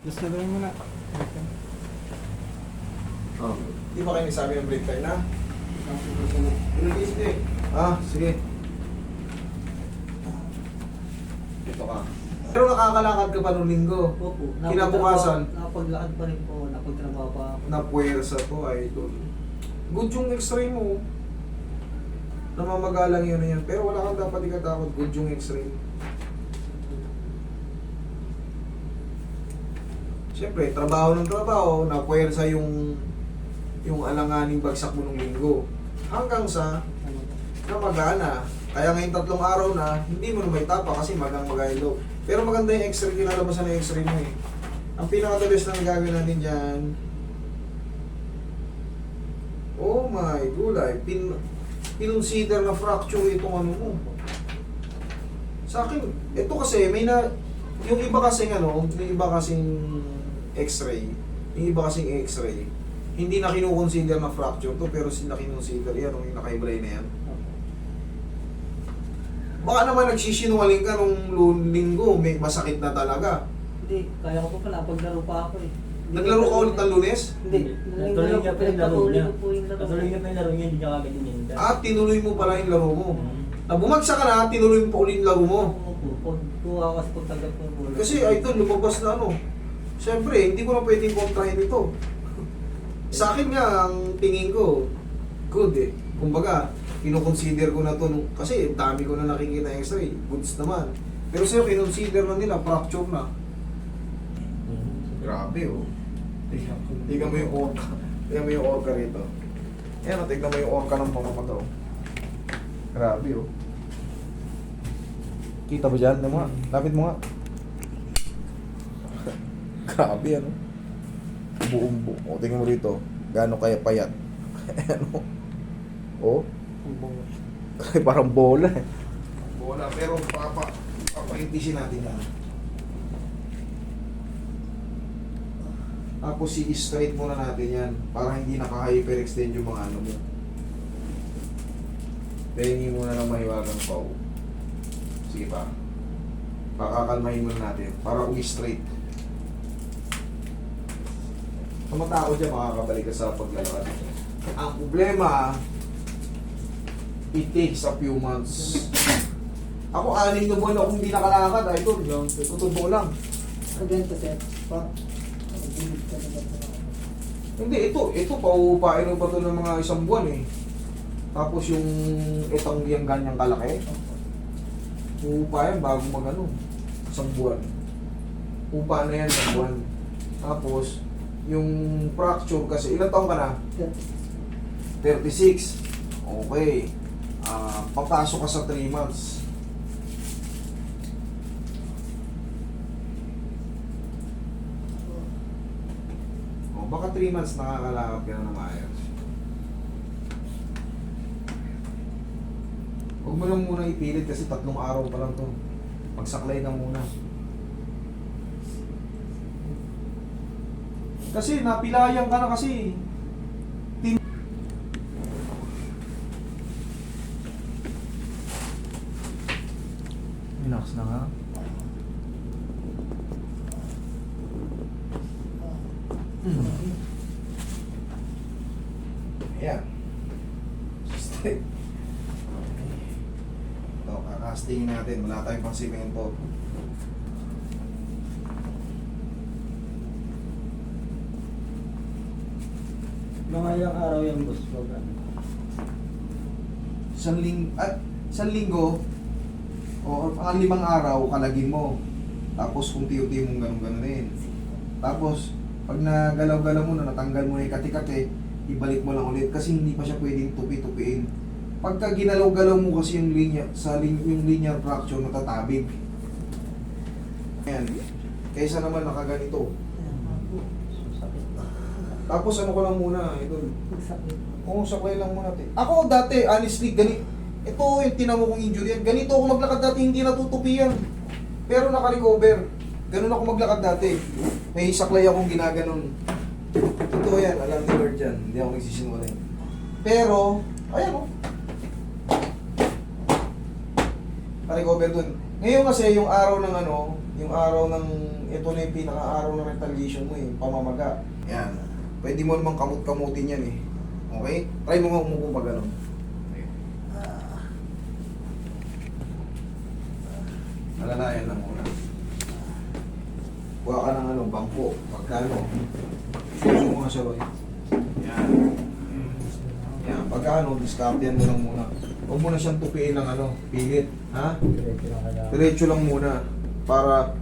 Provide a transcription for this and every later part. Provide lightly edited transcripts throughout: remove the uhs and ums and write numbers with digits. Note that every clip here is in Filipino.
Just na gawin mo na. Oh. Di ba kayo nagsabi ng break time na? Sige. Sige. Ito ka. Pero nakakalakad ka pa noong linggo. Opo. Kinabukasan? Napaglakad pa rin po. Napagtrabaho pa ako. Napuwersa to, idol. Good yung x-ray mo. Namamagalang yun na yan. Pero wala kang dapat ikatakot. Good yung x-ray. Siyempre, trabaho ng trabaho, napuwersa yung alanganing bagsak mo nung linggo. Hanggang sa namagana. Kaya ngayon 3 araw na, hindi mo na may tapa kasi magang-magailo. Pero maganda yung x-ray, kinalabasan na yung x-ray mo eh. Ang pinaka-the-best na gagawin natin dyan, oh my gulay, pinonsider na fracture itong ano mo. Sa akin, ito kasi, yung iba kasing x-ray, hindi na kinukonsider na fracture to, pero sila kinukonsider yan, yung nakahiblay na yan. Baka naman nagsisinungaling ka nung linggo, may masakit na talaga. Hindi. Kaya ko pa napaglaro pa ako eh. Naglaro ka ulit ng Lunes? Hindi. Natuloy niya pa yung laro niya. Pinagpatuloy ko po yung laro. Natuloy niya pa yung laro niya, hindi niya kagad ininda. At tinuloy mo pala yung laro mo. Na bumagsak ka na, tinuloy mo pa ulit yung laro mo. Opo. Tuwa kasi pag tanggap ko yung bola. Kasi idol, lumabas na ano. Siyempre, hindi ko na pwedeng kontrahin ito. Sa akin nga, ang tingin ko, good eh. Kumbaga, kinoconsider ko na to kasi dami ko na nakikita x-ray. Goods naman. Pero sa'yo, kinonsider na nila, fracture na. Grabe oh. Tignan mo yung orca. Tignan mo yung orca rito. Ayan, tignan mo yung orca ng pamamagaw. Grabe oh. Kita ba dyan? Mo nga. Lapit mo nga. Grabe ano. Buong buo. O, tingnan mo rito. Gaano kaya payat. Ano? Oh. Parang bola eh. Bola. Pero papaintisin natin yan. Tapos i-straight muna natin yan para hindi naka-hyperextend yung mga ano mo. Pengi muna ng mahiwagang pao. Sige pa. Pakakalmahin muna natin para umi-straight. Kung matao dyan, makakabalik ka sa paglalakad. Ang problema, it takes a few months. Ako, 6 na buwan akong hindi nakalakad. Idol, totoo lang. Ganito sir. Hindi, ito pauupain mo pa ito ng mga 1 buwan eh. Tapos yung itong yung ganyang kalaki, uupayan bago mag-ano, 1 buwan. Upa na yan 1 buwan. Tapos, yung fracture kasi, ilang taong ka na? 36. Okay. Papasok ka sa 3 months. Baka 3 months nakakalakad ka na ng maayos. Huwag mo lang muna ipilit kasi 3 araw pa lang to. Magsaklay ka muna. Kasi napilayan ka na kasi. Relax na nga. Ayan. Straight. Ito, kakastingin natin. Wala tayong pang simento. Mga ilang araw yung boss mo ba? Isang linggo, o ang 5 araw, kalagin mo. Tapos kung tiyo-tiyo mong ganun-ganunin. Tapos, pag nagalaw-galaw mo na, natanggal mo na yung kati-kati, ibalik mo lang ulit kasi hindi pa siya pwedeng tupi-tupiin. Pagka ginalaw-galaw mo kasi yung yung linear fracture, natatabig. Ayan. Kaysa naman nakaganito. Tapos ano ko lang muna, idol. Oo, saklay lang muna natin. Ako dati, honestly, ito yung tinamo kong injury yan. Ganito ako maglakad dati, hindi natutupi yan. Pero naka-recover. Ganun ako maglakad dati. May saklay akong ginaganon. Totoo yan, alam ni Lord yan. Hindi ako nagsisinungaling. Pero, ayan o. Naka-recover dun. Ngayon kasi yung araw ng ano, yung araw ng, ito na yung pinaka-araw ng retaliation mo eh, pamamaga. Yan. Pwede mo namang kamut-kamutin yan eh. Okay? Try mo nga umupo pag ganun. Alalayan lang muna. Kuha ka ng ano, bangko. Pagkano. Suso mo nga siya, Roy. Yan. Yan. Pagkano, discardian mo lang muna. Huwag mo na siyang tupiin ng ano, pilit. Ha? Diretso lang kailangan. Diretso lang muna. Para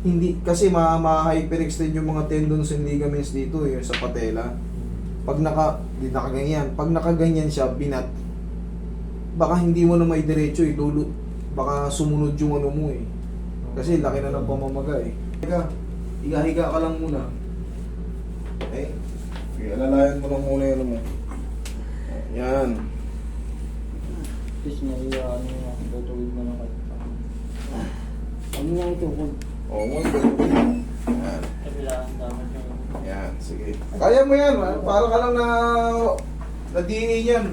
hindi, kasi ma-hyperextend yung mga tendons and ligaments dito yung sa patella. Pag nakaganyan, pag nakaganyan siya, binat, baka hindi mo na may diretso, ilulot, baka sumunod yung ano mo eh. Kasi laki na ng pamamaga eh. Higa-higa ka lang muna. Okay? Okay, alalayan mo lang muna yung ano mo. Yan. Tapos naiya, ano nga, tutuwid mo na kayo. Ano nga ito? Oo, mo. Yan. Kabilaan dapat na yun. Yan, sige. Kaya mo yan, para ka lang na DA yan.